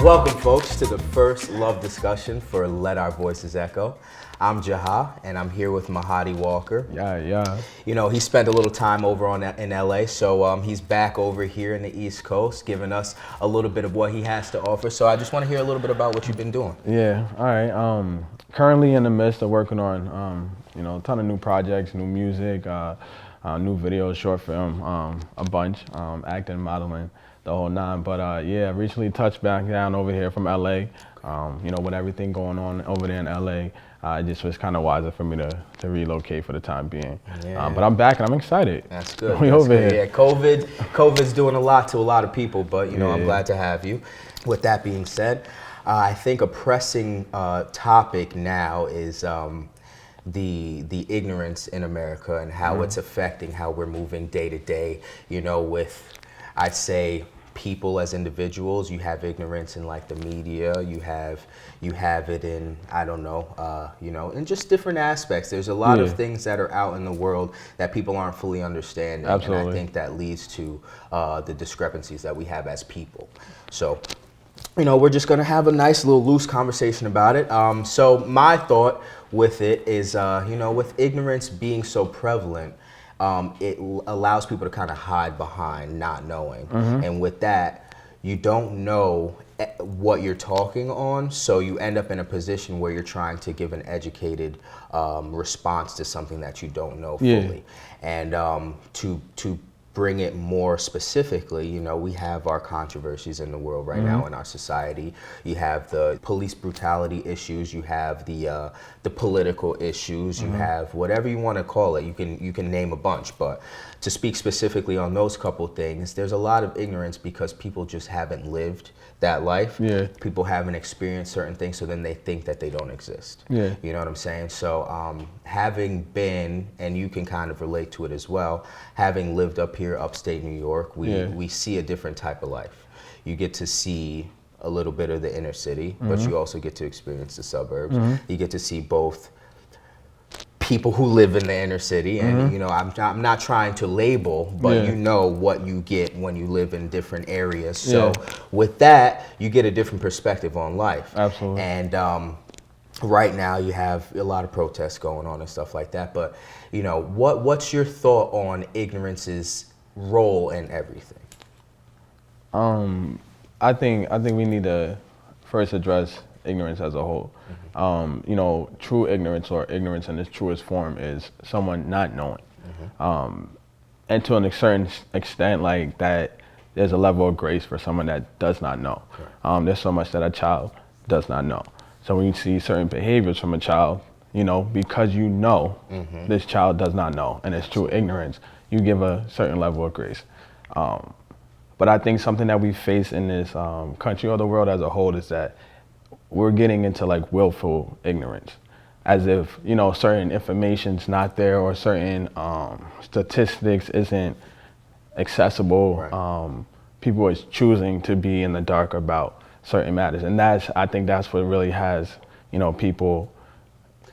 Welcome, folks, to the first love discussion for Let Our Voices Echo. I'm Jaha, and I'm here with Mahadi Walker. Yeah. You know, he spent a little time over in LA, so he's back over here in the East Coast, giving us a little bit of what he has to offer. So I just want to hear a little bit about what you've been doing. Yeah, all right. Currently in the midst of working on, a ton of new projects, new music, new videos, short film, a bunch, acting, modeling, the whole nine. But yeah, recently touched back down over here from LA. With everything going on over there in LA, it just was kind of wiser for me to relocate for the time being. Yeah. But I'm back and I'm excited. That's good. We That's over good. here. Yeah, COVID's doing a lot to a lot of people, but I'm Yeah. glad to have you. With that being said, I think a pressing topic now is the ignorance in America and how it's affecting how we're moving day to day. With, I'd say, people as individuals. You have ignorance in like the media. You have it in, I don't know, in just different aspects. There's a lot of things that are out in the world that people aren't fully understanding. Absolutely. And I think that leads to the discrepancies that we have as people. So, we're just going to have a nice little loose conversation about it. So my thought with it is, with ignorance being so prevalent, it allows people to kind of hide behind not knowing. And with that, you don't know what you're talking on, so you end up in a position where you're trying to give an educated response to something that you don't know fully. And to bring it more specifically, we have our controversies in the world right now in our society. You have the police brutality issues, you have the political issues, you have whatever you want to call it. You can name a bunch, but to speak specifically on those couple things, there's a lot of ignorance because people just haven't lived that life. Yeah. People haven't experienced certain things, so then they think that they don't exist. Yeah. You know what I'm saying? So having been, and you can kind of relate to it as well, having lived up here, upstate New York, we see a different type of life. You get to see a little bit of the inner city, but you also get to experience the suburbs. You get to see both people who live in the inner city, and I'm not trying to label, but you know what you get when you live in different areas. So with that, you get a different perspective on life. Absolutely. And right now you have a lot of protests going on and stuff like that. But what's your thought on ignorance's role in everything? I think we need to first address ignorance as a whole. True ignorance, or ignorance in its truest form, is someone not knowing. And to a certain extent, like that, there's a level of grace for someone that does not know. There's so much that a child does not know. So when you see certain behaviors from a child, because this child does not know, and it's true ignorance, you give a certain level of grace. But I think something that we face in this country or the world as a whole is that we're getting into like willful ignorance, as if certain information's not there, or certain statistics isn't accessible. Right. People are choosing to be in the dark about certain matters, and I think that's what really has people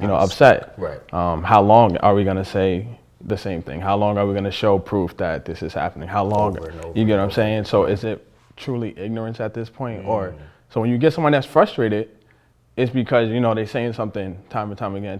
upset. Right. How long are we gonna say the same thing? How long are we gonna show proof that this is happening? How long? Over and over You get what and I'm saying? So is it truly ignorance at this point, or so when you get someone that's frustrated, it's because they're saying something time and time again.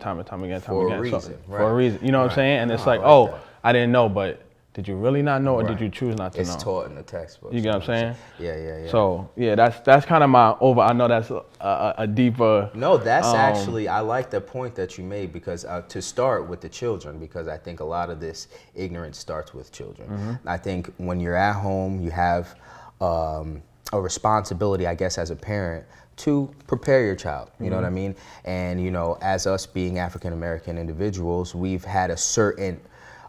For a reason, right. For a reason, you know what I'm saying? And it's like, I like oh, that. I didn't know, but did you really not know, or Right. did you choose not to know? It's taught in the textbook. You get what I'm saying? Yeah. So yeah, that's kind of my I know that's a deeper. No, that's actually, I like the point that you made, because to start with the children, because I think a lot of this ignorance starts with children. I think when you're at home, you have a responsibility, I guess, as a parent, to prepare your child, you know what I mean? And, as us being African American individuals, we've had a certain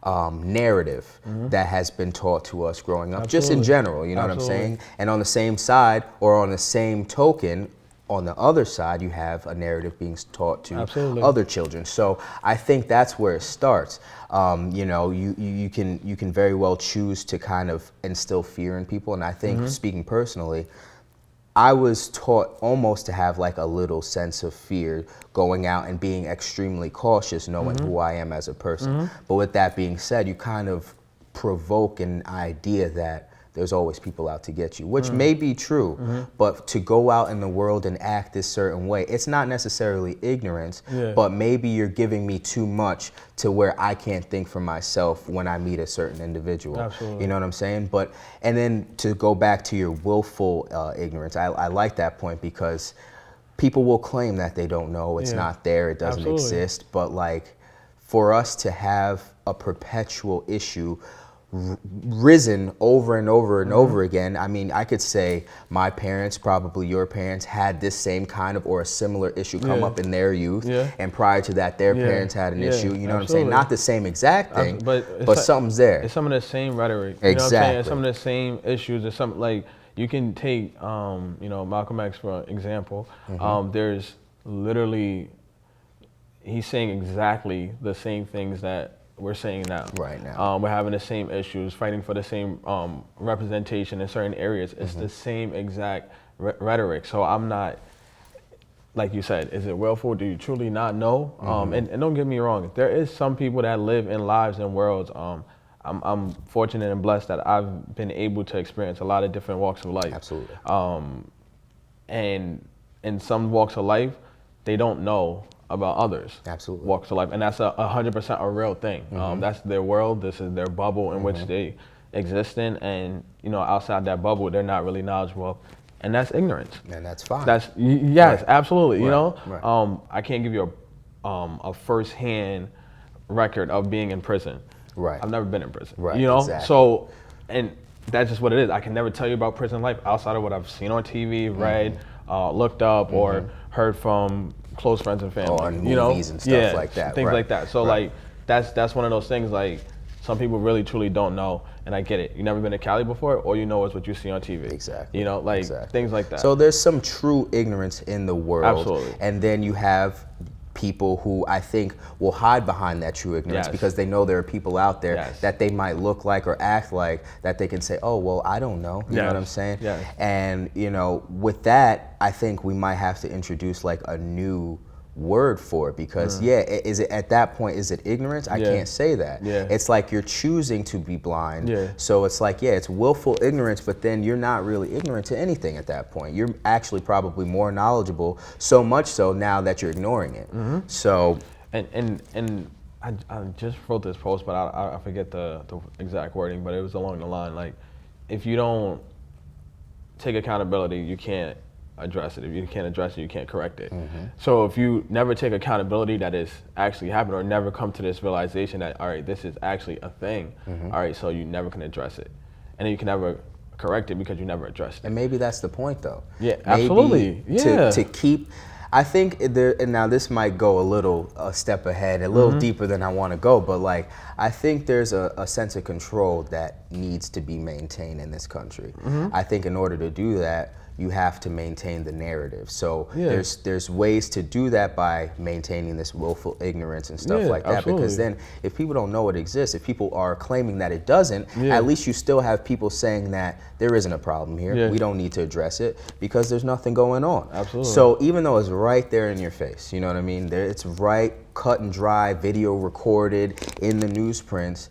narrative that has been taught to us growing up, just in general, you know what I'm saying? And on the same side, or on the same token, on the other side, you have a narrative being taught to other children. So I think that's where it starts. You can very well choose to kind of instill fear in people. And I think, speaking personally, I was taught almost to have like a little sense of fear going out and being extremely cautious, knowing who I am as a person. But with that being said, you kind of provoke an idea that there's always people out to get you, which may be true, but to go out in the world and act this certain way, it's not necessarily ignorance, but maybe you're giving me too much to where I can't think for myself when I meet a certain individual. Absolutely. You know what I'm saying? But, and then to go back to your willful ignorance, I like that point, because people will claim that they don't know, it's not there, it doesn't exist, but like, for us to have a perpetual issue risen over and over and over again. I mean, I could say my parents, probably your parents, had this same kind of or a similar issue come up in their youth, and prior to that, their parents had an issue. You know what I'm saying? Not the same exact thing, but something's there. It's some of the same rhetoric. You know what I'm saying? It's some of the same issues. It's some, like, you can take, you know, Malcolm X for example. There's literally, he's saying exactly the same things that we're saying now. Right now. We're having the same issues, fighting for the same representation in certain areas. It's the same exact rhetoric. So I'm not, like you said, is it willful? Do you truly not know? And don't get me wrong, there is some people that live in lives and worlds. I'm fortunate and blessed that I've been able to experience a lot of different walks of life. Absolutely. And in some walks of life, they don't know about others. Absolutely. Walks of life, and that's 100% a real thing. That's their world. This is their bubble in which they exist in, and you know, outside that bubble, they're not really knowledgeable, and that's ignorance. And that's fine. That's yes, absolutely. You know, I can't give you a first-hand record of being in prison. Right. I've never been in prison. Right. You know, Exactly. so and that's just what it is. I can never tell you about prison life outside of what I've seen on TV, read, looked up, or heard from close friends and family. Or in you know? movies and stuff like that. Things like that. So like that's one of those things, like some people really truly don't know, and I get it. You never been to Cali before, all you know is what you see on TV. Exactly. You know, like things like that. So there's some true ignorance in the world. Absolutely. And then you have people who I think will hide behind that true ignorance because they know there are people out there that they might look like or act like that they can say, oh, well, I don't know. You know what I'm saying? And, you know, with that, I think we might have to introduce like a new word for it, because is it at that point, is it ignorance? I can't say that. It's like you're choosing to be blind. So it's like, it's willful ignorance, but then you're not really ignorant to anything at that point. You're actually probably more knowledgeable, so much so now that you're ignoring it. So and I just wrote this post, but I forget the exact wording, but it was along the line, like, if you don't take accountability, you can't address it. If you can't address it, you can't correct it. So if you never take accountability that is actually happening, or never come to this realization that, all right, this is actually a thing, all right, so you never can address it. And then you can never correct it because you never addressed it. And maybe that's the point, though. Yeah, absolutely. To keep, I think there, and now this might go a step ahead, a little deeper than I want to go, but like, I think there's a sense of control that needs to be maintained in this country. I think in order to do that, you have to maintain the narrative. So there's ways to do that by maintaining this willful ignorance and stuff like that. Because then if people don't know it exists, if people are claiming that it doesn't, at least you still have people saying that there isn't a problem here. We don't need to address it because there's nothing going on. So even though it's right there in your face, you know what I mean? It's right, cut and dry, video recorded in the newsprints,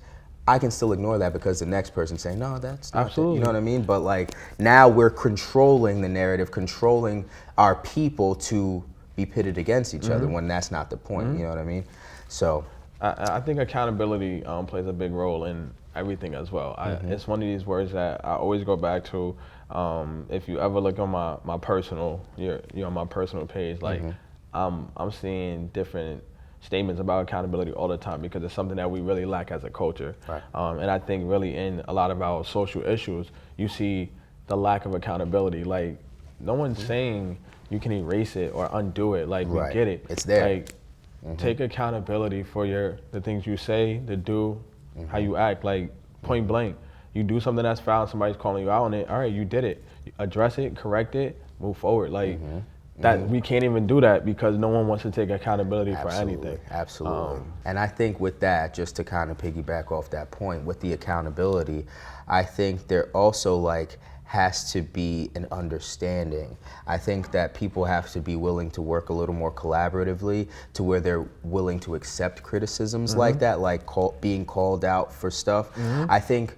I can still ignore that because the next person's saying, no, that's not it. You know what I mean? But like, now we're controlling the narrative, controlling our people to be pitted against each other when that's not the point. You know what I mean? So I think accountability plays a big role in everything as well. It's one of these words that I always go back to. If you ever look on my personal, you're on my personal page, like I'm seeing different statements about accountability all the time because it's something that we really lack as a culture. And I think really in a lot of our social issues, you see the lack of accountability. Like, no one's saying you can erase it or undo it. Like, we get it. It's there. Like, take accountability for the things you say, the do, how you act. Like, point blank. You do something that's foul, somebody's calling you out on it. All right, you did it. Address it, correct it, move forward. Like, that we can't even do that because no one wants to take accountability for anything. Absolutely. And I think with that, just to kind of piggyback off that point, with the accountability, I think there also like has to be an understanding. I think that people have to be willing to work a little more collaboratively to where they're willing to accept criticisms like that, like being called out for stuff. I think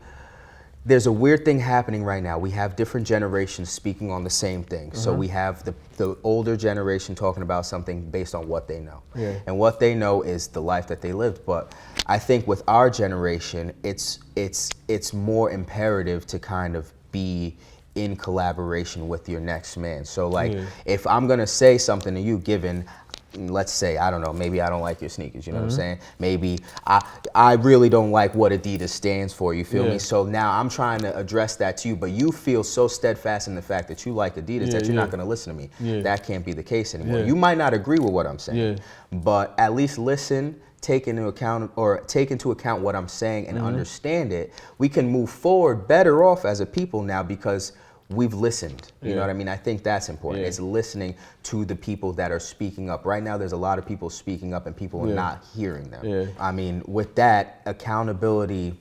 there's a weird thing happening right now. We have different generations speaking on the same thing. So we have the older generation talking about something based on what they know. Yeah. And what they know is the life that they lived. But I think with our generation, it's more imperative to kind of be in collaboration with your next man. So like if I'm gonna say something to you, given, let's say, I don't know, maybe I don't like your sneakers, you know what I'm saying? Maybe I really don't like what Adidas stands for, you feel me? So now I'm trying to address that to you, but you feel so steadfast in the fact that you like Adidas that you're not gonna listen to me. That can't be the case anymore. You might not agree with what I'm saying, but at least listen, take into account what I'm saying and understand it. We can move forward better off as a people now because we've listened. You know what I mean? I think that's important. It's listening to the people that are speaking up. Right now, there's a lot of people speaking up and people are not hearing them. I mean, with that, accountability,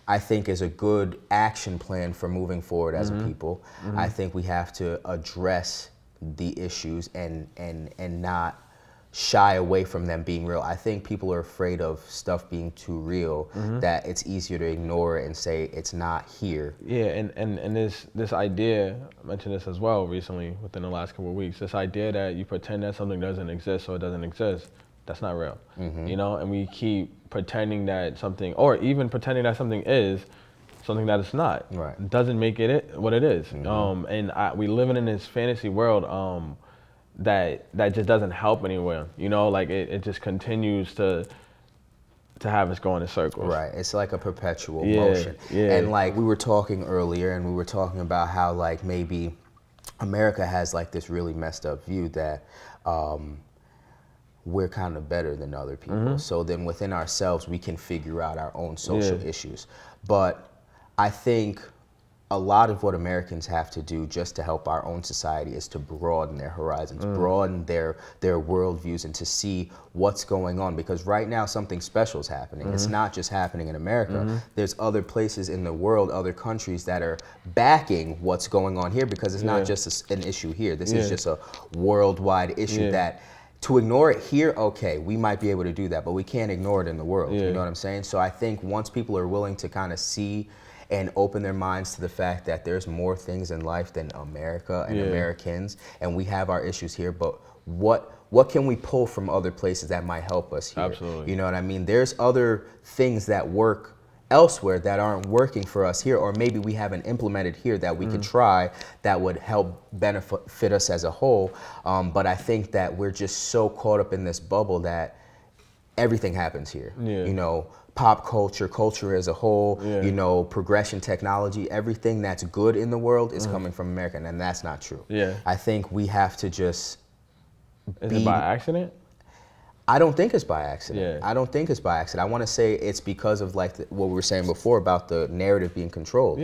I think, is a good action plan for moving forward as a people. I think we have to address the issues and not shy away from them being real. I think people are afraid of stuff being too real, that it's easier to ignore it and say it's not here. Yeah, and this idea, I mentioned this as well recently within the last couple of weeks, this idea that you pretend that something doesn't exist so it doesn't exist, that's not real. You know, and we keep pretending that something, or even pretending that something is something that it's not. Right. Doesn't make it what it is. And we living in this fantasy world that just doesn't help anywhere. You know, like it just continues to have us going in circles. Right. It's like a perpetual motion. And like we were talking earlier, and we were talking about how like maybe America has like this really messed up view that we're kind of better than other people. So then within ourselves, we can figure out our own social issues. But I think a lot of what Americans have to do just to help our own society is to broaden their horizons, broaden their worldviews, and to see what's going on. Because right now something special is happening. It's not just happening in America. There's other places in the world, other countries that are backing what's going on here, because it's not just an issue here. This is just a worldwide issue that to ignore it here, okay, we might be able to do that, but we can't ignore it in the world. You know what I'm saying? So I think once people are willing to kind of see and open their minds to the fact that there's more things in life than America and Americans, and we have our issues here, but what can we pull from other places that might help us here? Absolutely. You know what I mean? There's other things that work elsewhere that aren't working for us here, or maybe we haven't implemented here that we could try that would help benefit us as a whole. But I think that we're just so caught up in this bubble that everything happens here. You know, pop culture as a whole, you know, progression, technology, everything that's good in the world is coming from America, and that's not true. I think we have to just Is it by accident? I don't think it's by accident. I don't think it's by accident. I want to say it's because of like what we were saying before about the narrative being controlled.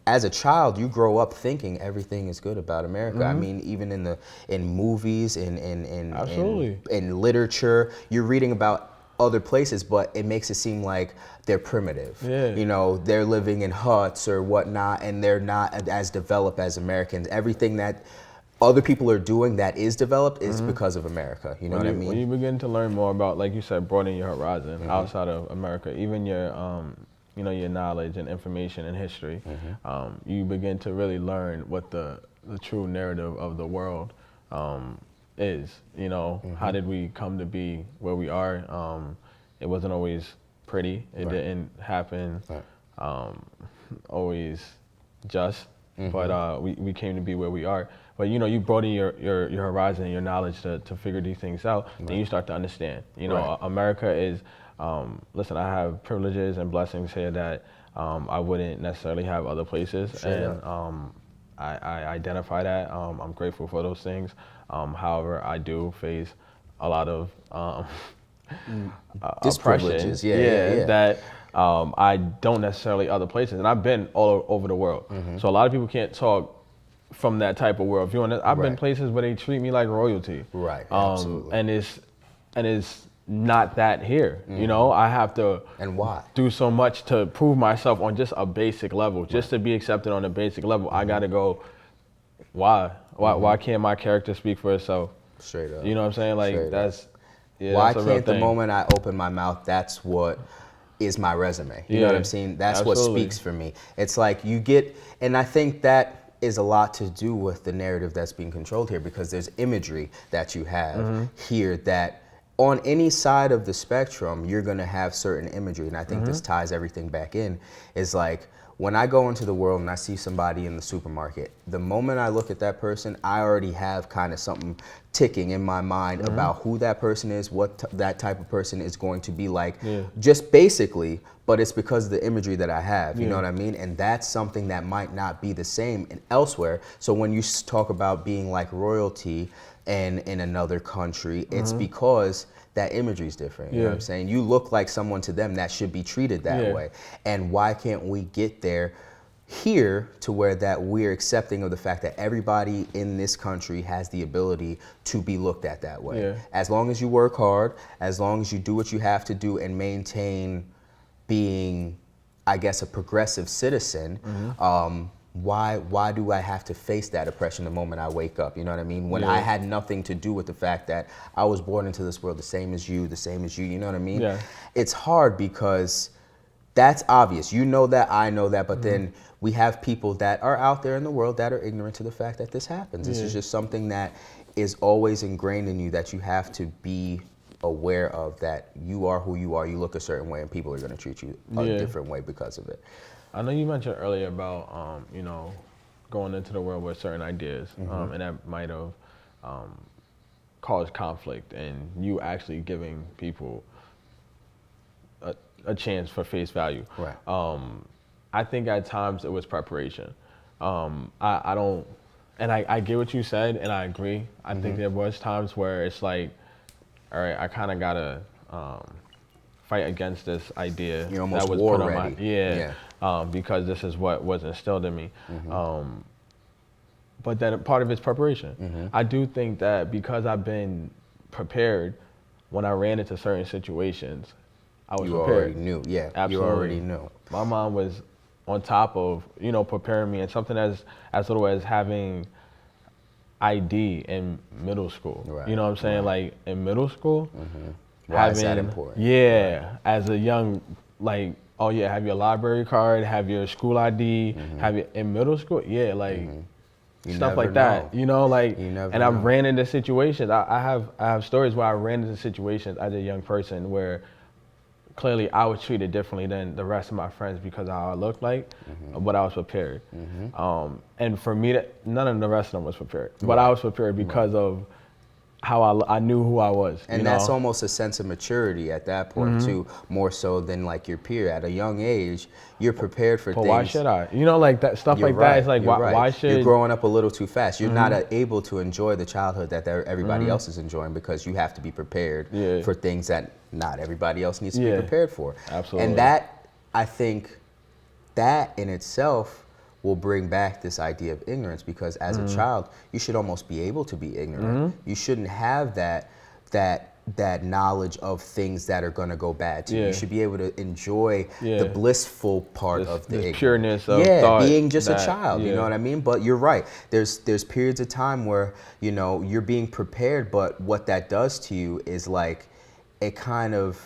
As a child, you grow up thinking everything is good about America. I mean, even in movies, in literature, you're reading about other places, but it makes it seem like they're primitive. You know, they're living in huts or whatnot, and they're not as developed as Americans. Everything that other people are doing that is developed is because of America. You know what I mean? When you begin to learn more about, like you said, broadening your horizon outside of America, even your, you know, your knowledge and information and history, you begin to really learn what the true narrative of the world is. You know, how did we come to be where we are? It wasn't always pretty. It didn't happen always just, but we came to be where we are. But you know, you broaden your horizon and your knowledge to figure these things out, then you start to understand. You know, America is, listen, I have privileges and blessings here that I wouldn't necessarily have other places, and I identify that. I'm grateful for those things. However, I do face a lot of oppression. That I don't necessarily other places, and I've been all over the world. So a lot of people can't talk from that type of worldview. I've been places where they treat me like royalty. Absolutely. And it's not that here. You know, I have to do so much to prove myself on just a basic level, just to be accepted on a basic level. I gotta go, why can't my character speak for itself? Straight up. You know what I'm saying? Like Straight that's why that's a real can't the thing. moment I open my mouth, that's what is my resume. You know what I'm saying? That's Absolutely. what speaks for me. It's like you get, and I think that is a lot to do with the narrative that's being controlled here, because there's imagery that you have here that on any side of the spectrum, you're going to have certain imagery. And I think this ties everything back in, is like, when I go into the world and I see somebody in the supermarket, the moment I look at that person, I already have kind of something ticking in my mind about who that person is, what that type of person is going to be like, just basically, but it's because of the imagery that I have, you know what I mean? And that's something that might not be the same elsewhere. So when you talk about being like royalty and in another country, it's because that imagery is different. You know what I'm saying? You look like someone to them that should be treated that way. And why can't we get there here to where that we're accepting of the fact that everybody in this country has the ability to be looked at that way? As long as you work hard, as long as you do what you have to do and maintain being, I guess, a progressive citizen, why do I have to face that oppression the moment I wake up? You know what I mean? When I had nothing to do with the fact that I was born into this world the same as you, you know what I mean? It's hard because that's obvious. You know that, I know that, but then we have people that are out there in the world that are ignorant to the fact that this happens. This is just something that is always ingrained in you, that you have to be aware of, that you are who you are, you look a certain way, and people are going to treat you a different way because of it. I know you mentioned earlier about, you know, going into the world with certain ideas, and that might have caused conflict, and you actually giving people a chance for face value. Right. I think at times it was preparation. I don't, and I get what you said, and I agree. I think there was times where it's like, all right, I kind of gotta fight against this idea You're almost that was war put on ready. my because this is what was instilled in me. But that part of it's preparation. I do think that because I've been prepared, when I ran into certain situations, I was prepared. You already knew, Absolutely. You already knew. My mom was on top of, you know, preparing me, and something as little as having ID in middle school. Right. You know what I'm saying? Like in middle school, Why is that important? As a young, like, oh yeah, have your library card, have your school ID, have your, in middle school, You stuff never like that, know. you know, like, You never and I've know. ran into situations. I have stories where I ran into situations as a young person where clearly I was treated differently than the rest of my friends because of how I looked like, but I was prepared. And for me, none of the rest of them was prepared, but I was prepared because of how I knew who I was. And you that's know? almost a sense of maturity at that point too, more so than like your peer. At a young age, you're prepared for But things. why should I? You know, like that stuff You're like right, that. It's like, you're right. why should You're growing up a little too fast. You're not able to enjoy the childhood that everybody else is enjoying, because you have to be prepared for things that not everybody else needs to be prepared for. Absolutely. And that, I think, that in itself will bring back this idea of ignorance, because as a child, you should almost be able to be ignorant. You shouldn't have that knowledge of things that are going to go bad to you. You should be able to enjoy the blissful part of the ignorance. pureness of thought, being just a that- child, you know what I mean? But you're right. There's periods of time where, you know, you're being prepared, but what that does to you is like it kind of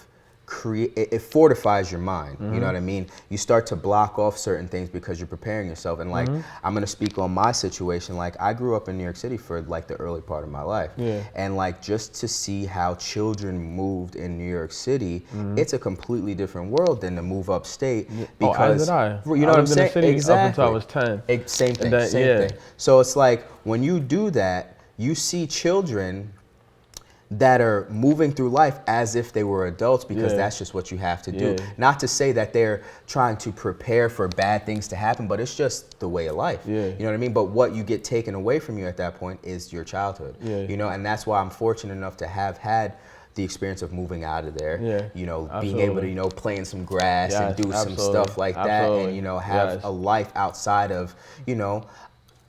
it fortifies your mind. You know what I mean? You start to block off certain things because you're preparing yourself. And like, I'm gonna speak on my situation. Like, I grew up in New York City for like the early part of my life. And like, just to see how children moved in New York City, it's a completely different world than to move upstate. Because as did I. you know I what I'm lived in the saying? city Exactly. up until I was 10. Same thing. That- Same thing. So it's like when you do that, you see children that are moving through life as if they were adults, because that's just what you have to do. Not to say that they're trying to prepare for bad things to happen, but it's just the way of life. You know what I mean? But what you get taken away from you at that point is your childhood. You know, and that's why I'm fortunate enough to have had the experience of moving out of there, you know, being able to, you know, play in some grass and do some stuff like that, and, you know, have a life outside of, you know,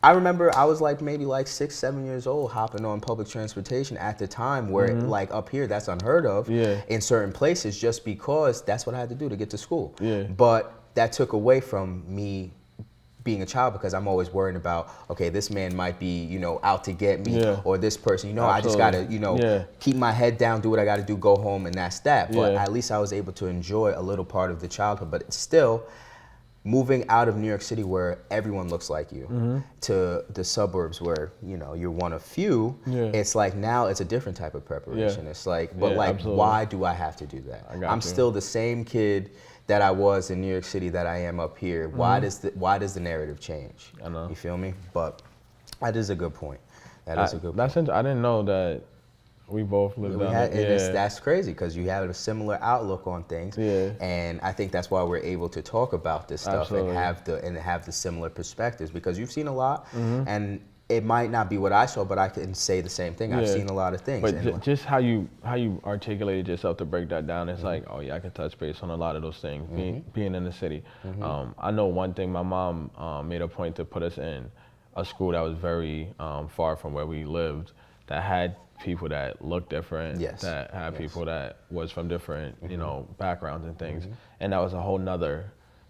I remember I was like maybe like 6, 7 years old hopping on public transportation at the time where like up here that's unheard of in certain places, just because that's what I had to do to get to school. But that took away from me being a child because I'm always worrying about, okay, this man might be, you know, out to get me, Yeah. or this person, you know, I just Absolutely. gotta, you know, Yeah. keep my head down, do what I gotta do, go home, and that's that. But Yeah. at least I was able to enjoy a little part of the childhood. But it's still, moving out of New York City where everyone looks like you to the suburbs where, you know, you're one of few, Yeah. it's like now it's a different type of preparation. Yeah. It's like, but Yeah, like, absolutely. why do I have to do that? I got I'm you. still the same kid that I was in New York City that I am up here. Why does the narrative change? I know. You feel me? But that is a good point. That is a good point. I didn't know that we both lived down And there. that's crazy because you have a similar outlook on things, Yeah. and I think that's why we're able to talk about this stuff Absolutely. and have the similar perspectives because you've seen a lot, Mm-hmm. and it might not be what I saw, but I can say the same thing. I've Yeah. seen a lot of things. But and just how you articulated yourself to break that down, it's like, oh yeah, I can touch base on a lot of those things. Being in the city, I know one thing. My mom made a point to put us in a school that was very far from where we lived, that had people that looked different, Yes. that had Yes. people that was from different, you know, backgrounds and things, and that was a whole nother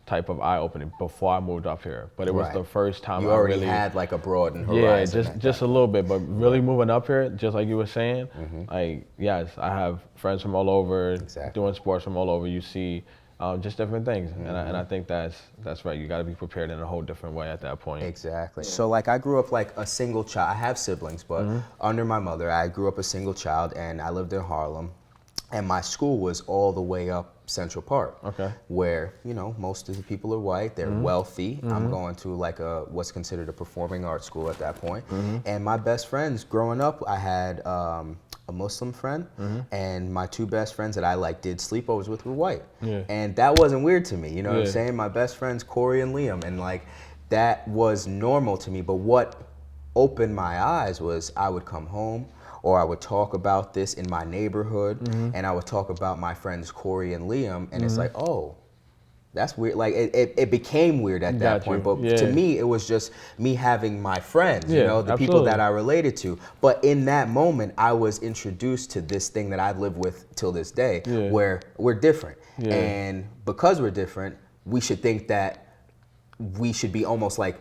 type of eye opening before I moved up here. But it was Right. the first time you I already really had like a broadened yeah, horizon. just a little bit, but really moving up here, just like you were saying, like yes, I have friends from all over, Exactly. doing sports from all over. You see, just different things, and I think that's right. You got to be prepared in a whole different way at that point. Exactly. So like I grew up like a single child. I have siblings, but under my mother, I grew up a single child, and I lived in Harlem, and my school was all the way up Central Park. Okay. Where, you know, most of the people are white, they're wealthy. I'm going to like what's considered a performing arts school at that point. And my best friends growing up, I had a Muslim friend, and my two best friends that I like did sleepovers with were white. Yeah. And that wasn't weird to me, you know what I'm Yeah. saying? My best friends, Corey and Liam, and like that was normal to me. But what opened my eyes was I would come home, or I would talk about this in my neighborhood, and I would talk about my friends Corey and Liam, and it's like, oh, that's weird. Like it became weird at that Got point, you. but Yeah. to me, it was just me having my friends, you Yeah, know, the people absolutely. that I related to. But in that moment, I was introduced to this thing that I live with till this day, Yeah. where we're different, Yeah. and because we're different, we should think that we should be almost like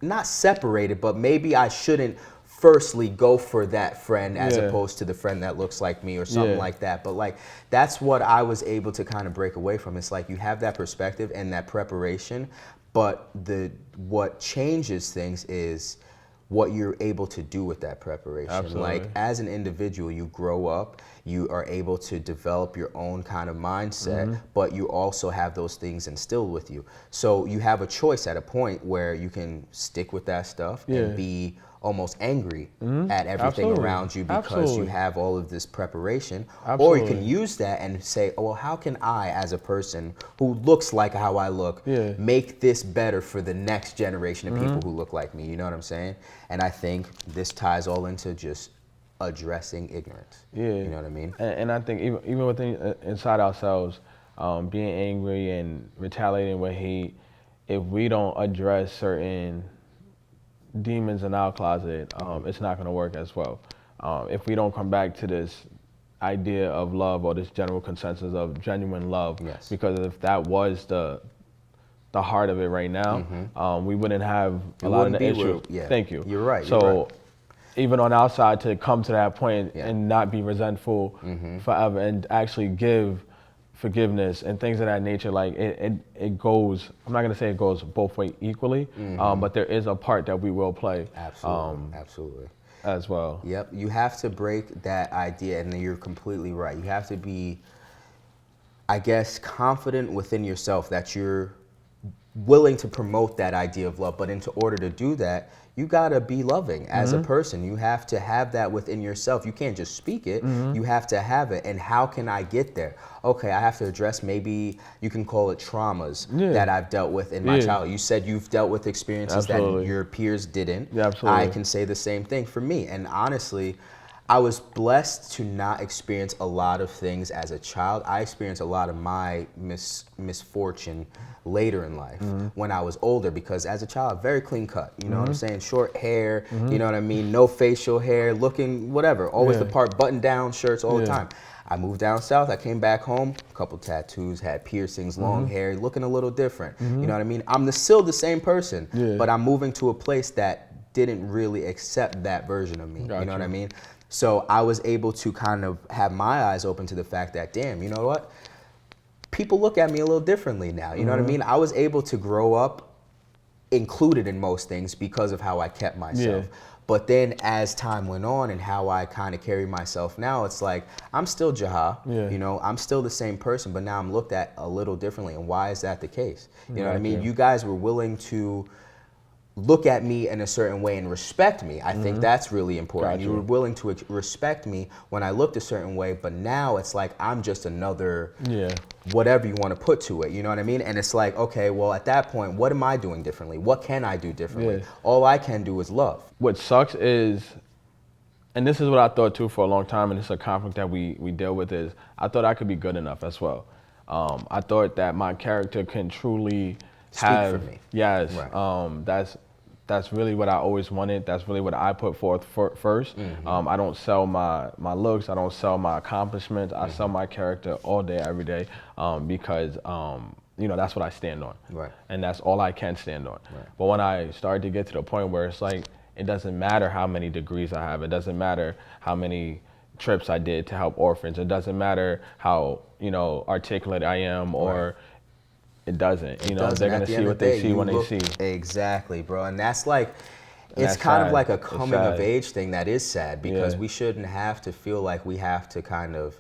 not separated, but maybe I shouldn't firstly go for that friend as Yeah. opposed to the friend that looks like me or something Yeah. like that. But like that's what I was able to kind of break away from. It's like you have that perspective and that preparation, but what changes things is what you're able to do with that preparation. Absolutely. Like as an individual, you grow up, you are able to develop your own kind of mindset, but you also have those things instilled with you. So you have a choice at a point where you can stick with that stuff Yeah. and be almost angry at everything Absolutely. around you because you Absolutely. have all of this preparation. Or Absolutely. you can use that and say, oh, well, how can I, as a person who looks like how I look, Yeah. make this better for the next generation of people who look like me? You know what I'm saying? And I think this ties all into just addressing ignorance. Yeah. You know what I mean? And I think even within inside ourselves, being angry and retaliating with hate, if we don't address certain demons in our closet, it's not going to work as well. If we don't come back to this idea of love or this general consensus of genuine love, Yes. because if that was the heart of it right now, we wouldn't have a lot of wouldn't the be issues. yeah. Thank you. You're right, So. you're right. Even on our side, to come to that point Yeah. and not be resentful forever, and actually give forgiveness and things of that nature, like it goes. I'm not gonna say it goes both ways equally, but there is a part that we will play. Absolutely. Absolutely. As well. Yep, you have to break that idea, and you're completely right. You have to be, I guess, confident within yourself that you're willing to promote that idea of love. But in order to do that, you gotta be loving as a person. You have to have that within yourself. You can't just speak it. You have to have it. And how can I get there? Okay, I have to address, maybe you can call it traumas Yeah. that I've dealt with in my Yeah. childhood. You said you've dealt with experiences Absolutely. that your peers didn't. Yeah, absolutely. I can say the same thing for me. And honestly, I was blessed to not experience a lot of things as a child. I experienced a lot of my misfortune later in life when I was older, because as a child, very clean cut. You know what I'm saying? Short hair, you know what I mean? No facial hair, looking whatever. Always Yeah. the part, button down shirts all the Yeah. time. I moved down south. I came back home, a couple tattoos, had piercings, long hair, looking a little different. You know what I mean? I'm still the same person, but I'm moving to a place that didn't really accept that version of me. You know what I mean? So I was able to kind of have my eyes open to the fact that, damn, you know what? People look at me a little differently now. You know what I mean? I was able to grow up included in most things because of how I kept myself. But then as time went on and how I kind of carry myself now, it's like, I'm still Jaha, you know, I'm still the same person, but now I'm looked at a little differently. And why is that the case? You know what I mean? You guys were willing to look at me in a certain way and respect me. I think that's really important. You were willing to respect me when I looked a certain way, but now it's like I'm just another whatever you want to put to it, you know what I mean? And it's like, okay, well, at that point, what am I doing differently? What can I do differently? All I can do is love. What sucks is, and this is what I thought too for a long time, and it's a conflict that we deal with, is I thought I could be good enough as well. I thought that my character can truly Speak for me. Yes, Right. That's really what I always wanted. That's really what I put forth first. I don't sell my looks. I don't sell my accomplishments. I sell my character all day, every day, because you know, that's what I stand on. Right. And that's all I can stand on. But when I started to get to the point where it's like, it doesn't matter how many degrees I have. It doesn't matter how many trips I did to help orphans. It doesn't matter how, you know, articulate I am, or it doesn't. You know, they're gonna see what they see when they see. Exactly, bro. And that's like, it's that's kind of sad. like a It's coming sad. of age thing that is sad, because Yeah. we shouldn't have to feel like we have to kind of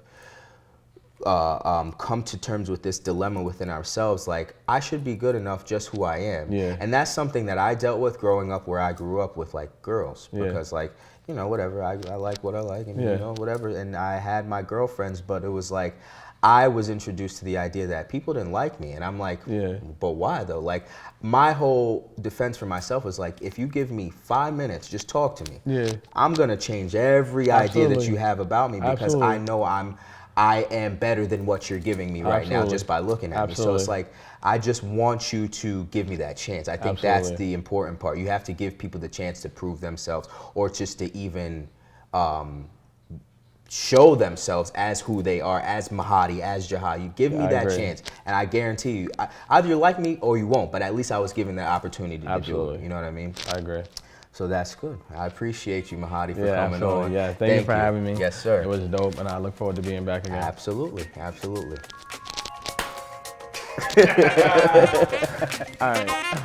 come to terms with this dilemma within ourselves. Like, I should be good enough just who I am. And that's something that I dealt with growing up, where I grew up with like girls, because like, you know, whatever, I like what I like, and you know, whatever. And I had my girlfriends, but it was like, I was introduced to the idea that people didn't like me, and I'm like, but why though? Like, my whole defense for myself was like, if you give me 5 minutes, just talk to me. I'm gonna change every idea that you have about me, because I know I am better than what you're giving me right now just by looking at me. So it's like, I just want you to give me that chance. I think that's the important part. You have to give people the chance to prove themselves, or just to even show themselves as who they are, as Mahadi, as Jaha. You give me that chance, and I guarantee you, either you like me or you won't, but at least I was given the opportunity to do it. You know what I mean? I agree. So that's good. I appreciate you, Mahadi, for coming on. Yeah, thank you for having me. Yes, sir. It was dope, and I look forward to being back again. Absolutely, absolutely. All right.